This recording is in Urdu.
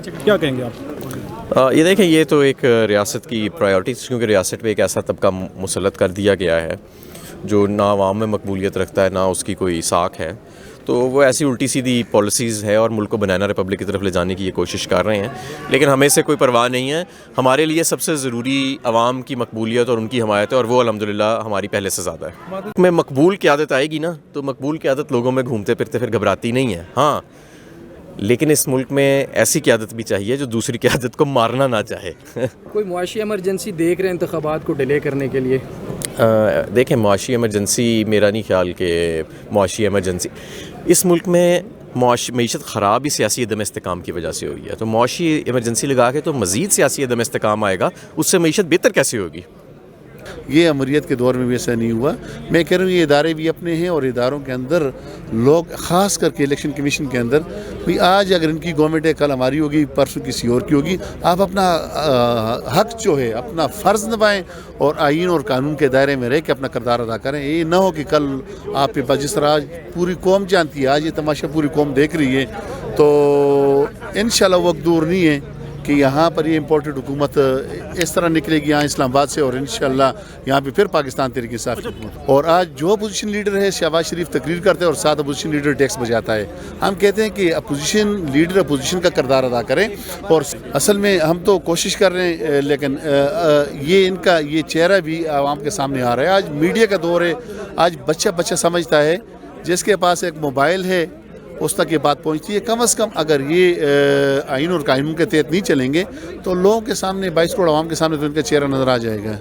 کیا کہیں گے آپ؟ یہ دیکھیں، یہ تو ایک ریاست کی پرائیورٹیز، کیونکہ ریاست میں ایک ایسا طبقہ مسلط کر دیا گیا ہے جو نہ عوام میں مقبولیت رکھتا ہے، نہ اس کی کوئی ساکھ ہے، تو وہ ایسی الٹی سیدھی پالیسیز ہے اور ملک کو بنانا ریپبلک کی طرف لے جانے کی یہ کوشش کر رہے ہیں، لیکن ہمیں سے کوئی پرواہ نہیں ہے۔ ہمارے لیے سب سے ضروری عوام کی مقبولیت اور ان کی حمایت ہے، اور وہ الحمدللہ ہماری پہلے سے زیادہ ہے۔ میں مقبول قیادت آئے گی نا، تو مقبول قیادت لوگوں میں گھومتے پھرتے پھر گھبراتی نہیں ہے، ہاں، لیکن اس ملک میں ایسی قیادت بھی چاہیے جو دوسری قیادت کو مارنا نہ چاہے۔ کوئی معاشی ایمرجنسی دیکھ رہے ہیں انتخابات کو ڈیلے کرنے کے لیے؟ دیکھیں، معاشی ایمرجنسی میرا نہیں خیال کہ معاشی ایمرجنسی اس ملک میں معیشت خراب ہی سیاسی عدم استحکام کی وجہ سے ہوئی ہے، تو معاشی ایمرجنسی لگا کے تو مزید سیاسی عدم استحکام آئے گا، اس سے معیشت بہتر کیسے ہوگی؟ یہ امریت کے دور میں بھی ایسا نہیں ہوا۔ میں کہہ رہا ہوں یہ ادارے بھی اپنے ہیں، اور اداروں کے اندر لوگ خاص کر کے الیکشن کمیشن کے اندر بھی، آج اگر ان کی گورنمنٹ ہے، کل ہماری ہوگی، پرسوں کسی اور کی ہوگی، آپ اپنا حق جو ہے، اپنا فرض نبھائیں اور آئین اور قانون کے دائرے میں رہ کے اپنا کردار ادا کریں۔ یہ نہ ہو کہ کل آپ کے پاس، جس طرح آج پوری قوم جانتی ہے، آج یہ تماشا پوری قوم دیکھ رہی ہے، تو انشاءاللہ وقت دور نہیں ہے کہ یہاں پر یہ امپورٹڈ حکومت اس طرح نکلے گی یہاں اسلام آباد سے، اور انشاءاللہ یہاں پہ پھر پاکستان تحریک انصاف کی حکومت۔ اور آج جو اپوزیشن لیڈر ہے، شہباز شریف تقریر کرتے ہیں اور ساتھ اپوزیشن لیڈر ٹیکس بجاتا ہے۔ ہم کہتے ہیں کہ اپوزیشن لیڈر اپوزیشن کا کردار ادا کریں، اور اصل میں ہم تو کوشش کر رہے ہیں، لیکن یہ ان کا یہ چہرہ بھی عوام کے سامنے آ رہا ہے۔ آج میڈیا کا دور ہے، آج بچہ سمجھتا ہے، جس کے پاس ایک موبائل ہے اس تک یہ بات پہنچتی ہے۔ کم از کم اگر یہ آئین اور قانون کے تحت نہیں چلیں گے تو لوگوں کے سامنے، 22 کروڑ عوام کے سامنے تو ان کا چہرہ نظر آ جائے گا۔